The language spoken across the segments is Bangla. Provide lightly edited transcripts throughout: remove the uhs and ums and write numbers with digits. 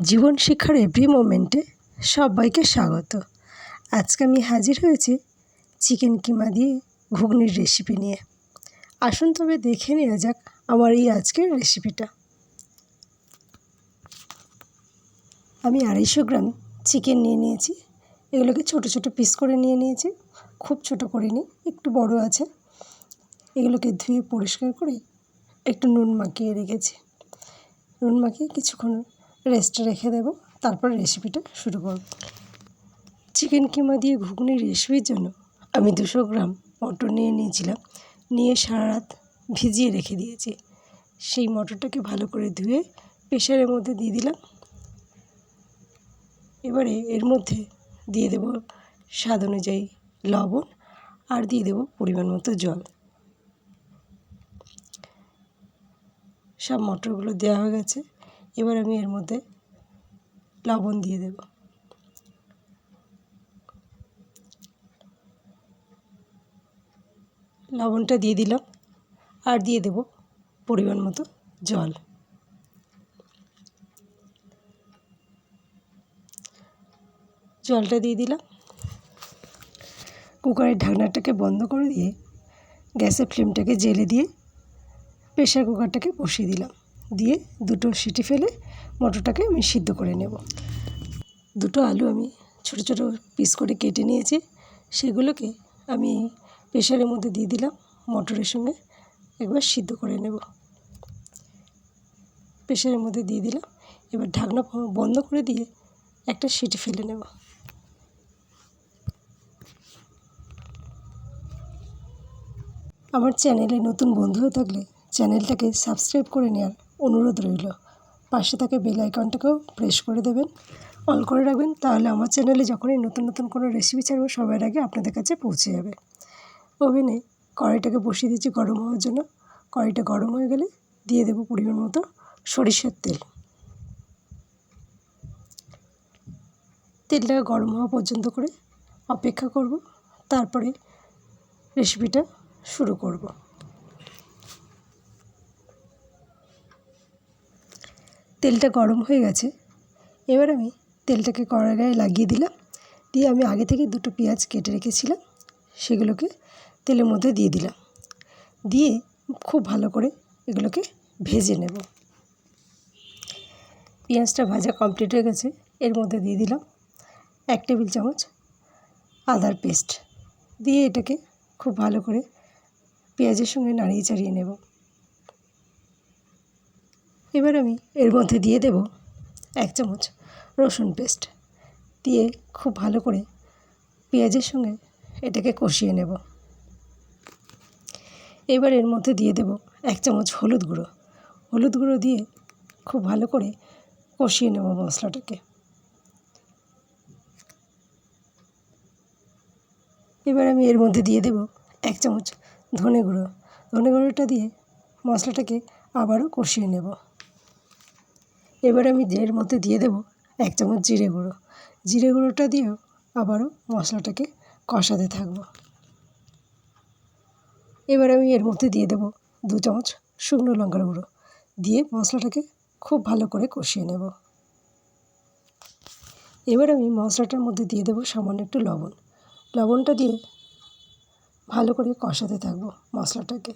জীবন শিক্ষার এভরি মোমেন্টে সবাইকে স্বাগত। আজকে আমি হাজির হয়েছি চিকেন কিমা দিয়ে ঘুগনির রেসিপি নিয়ে। আসুন তবে দেখে নেওয়া যাক আমার এই আজকের রেসিপিটা। আমি 250 গ্রাম চিকেন নিয়ে নিয়েছি। এগুলোকে ছোট ছোট পিস করে নিয়ে নিয়েছি, খুব ছোট করিনি, একটু বড় আছে। এগুলোকে ধুয়ে পরিষ্কার করে একটু নুন মাখিয়ে রেখেছি। নুন মাখিয়ে কিছুক্ষণ রেস্টে রেখে দেবো, তারপর রেসিপিটা শুরু করব। চিকেন কিমা দিয়ে ঘুগনির রেসিপির জন্য আমি 200 গ্রাম মটর নিয়ে নিয়েছিলাম, নিয়ে সারা রাত ভিজিয়ে রেখে দিয়েছি। সেই মটরটাকে ভালো করে ধুয়ে প্রেশারের মধ্যে দিয়ে দিলাম। এবারে এর মধ্যে দিয়ে দেব স্বাদ অনুযায়ী লবণ, আর দিয়ে দেব পরিমাণ মতো জল। সব মটরগুলো দেওয়া হয়ে গেছে। এবার আমি এর মধ্যে লবণ দিয়ে দেব। লবণটা দিয়ে দিলাম, আর দিয়ে দেব পরিমাণ মতো জল। জলটা দিয়ে দিলাম। কুকারের ঢাকনাটাকে বন্ধ করে দিয়ে গ্যাসের ফ্লেমটাকে জেলে দিয়ে প্রেশার কুকারটাকে বসিয়ে দিলাম। দিয়ে 2টো সিটি ফেলে মটরটাকে আমি সিদ্ধ করে নেব। 2টো আলু আমি ছোট ছোট পিস করে কেটে নিয়েছি, সেগুলোকে আমি প্রেশারের মধ্যে দিয়ে দিলাম। মটরের সঙ্গে একবার সিদ্ধ করে নেব। প্রেশারের মধ্যে দিয়ে দিলাম। এবার ঢাকনা বন্ধ করে দিয়ে একটা সিটি ফেলে নেব। আমার চ্যানেলে নতুন বন্ধু হয়ে থাকলে চ্যানেলটাকে সাবস্ক্রাইব করে নেওয়ার অনুরোধ রইল। পাশে থাকা বেল আইকনটাকেও প্রেস করে দেবেন, অল করে রাখবেন, তাহলে আমার চ্যানেলে যখনই নতুন নতুন কোনো রেসিপি ছাড়বো সবার আগে আপনাদের কাছে পৌঁছে যাবে। ওভেনে কড়াইটাকে বসিয়ে দিচ্ছি গরম হওয়ার জন্য। কড়াইটা গরম হয়ে গেলে দিয়ে দেবো পরিমাণ মতো সরিষার তেল। তেলটা গরম হওয়া পর্যন্ত করে অপেক্ষা করব, তারপরে রেসিপিটা শুরু করব। তেলটা গরম হয়ে গেছে। এবার আমি তেলটাকে কড়াই গায়ে লাগিয়ে দিলাম। দিয়ে আমি আগে থেকে 2টো পেঁয়াজ কেটে রেখেছিলাম, সেগুলোকে তেলের মধ্যে দিয়ে দিলাম। দিয়ে খুব ভালো করে এগুলোকে ভেজে নেব। পেঁয়াজটা ভাজা কমপ্লিট হয়ে গেছে। এর মধ্যে দিয়ে দিলাম 1 টেবিল চামচ আদার পেস্ট। দিয়ে এটাকে খুব ভালো করে পেঁয়াজের সঙ্গে নাড়িয়ে চাড়িয়ে নেব। এবার আমি এর মধ্যে দিয়ে দেব 1 চামচ রসুন পেস্ট। দিয়ে খুব ভালো করে পেঁয়াজের সঙ্গে এটাকে কষিয়ে নেব। এবার এর মধ্যে দিয়ে দেব 1 চামচ হলুদ গুঁড়ো। হলুদ গুঁড়ো দিয়ে খুব ভালো করে কষিয়ে নেব মশলাটাকে। এবার আমি এর মধ্যে দিয়ে দেব 1 চামচ ধনে গুঁড়ো। ধনে গুঁড়োটা দিয়ে মশলাটাকে আবারও কষিয়ে নেব। এবার আমি এর মধ্যে দিয়ে দেব 1 চামচ জিরে গুঁড়ো। জিরে গুঁড়োটা দিয়েও আবারও মশলাটাকে কষাতে থাকব। এবার আমি এর মধ্যে দিয়ে দেব 2 চামচ শুকনো লঙ্কার গুঁড়ো। দিয়ে মশলাটাকে খুব ভালো করে কষিয়ে নেব। এবার আমি মশলাটার মধ্যে দিয়ে দেব সামান্য একটু লবণ। লবণটা দিয়ে ভালো করে কষাতে থাকব মশলাটাকে।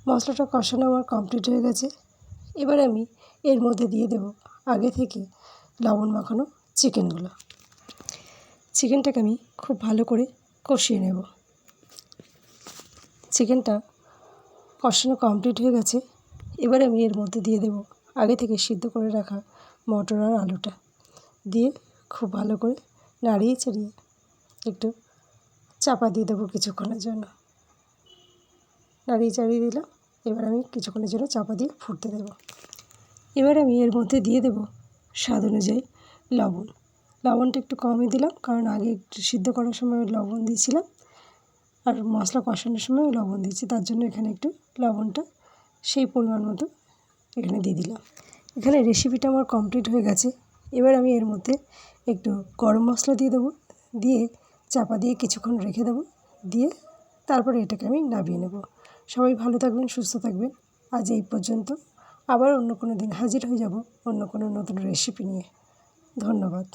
মশলাটা কষানো আমার কমপ্লিট হয়ে গেছে। এবার আমি এর মধ্যে দিয়ে দেব আগে থেকে লবণ মাখানো চিকেনগুলো। চিকেনটাকে আমি খুব ভালো করে কষিয়ে নেব। চিকেনটা কষানো কমপ্লিট হয়ে গেছে। এবার আমি এর মধ্যে দিয়ে দেব আগে থেকে সিদ্ধ করে রাখা মটর আর আলুটা। দিয়ে খুব ভালো করে নাড়িয়ে চাড়িয়ে একটু চাপা দিয়ে দেবো কিছুক্ষণের জন্য। নাড়িয়ে চাড়িয়ে দিলাম। এবার আমি কিছুক্ষণের জন্য চাপা দিয়ে ফুটতে দেব। এবার আমি এর মধ্যে দিয়ে দেব স্বাদ অনুযায়ী লবণ। লবণটা একটু কমই দিলাম, কারণ আগে একটু সিদ্ধ করার সময় লবণ দিয়েছিলাম, আর মশলা কষানোর সময়ও লবণ দিয়েছি, তার জন্য এখানে একটু লবণটা সেই পরিমাণ মতো এখানে দিয়ে দিলাম। এখানে রেসিপিটা আমার কমপ্লিট হয়ে গেছে। এবার আমি এর মধ্যে একটু গরম মশলা দিয়ে দেবো। দিয়ে চাপা দিয়ে কিছুক্ষণ রেখে দেবো। দিয়ে তারপরে এটাকে আমি নামিয়ে নেব। সবাই ভালো থাকবেন, সুস্থ থাকবেন। আজ এই পর্যন্ত। আবার অন্য কোনো দিন হাজির হয়ে যাব অন্য কোনো নতুন রেসিপি নিয়ে। ধন্যবাদ।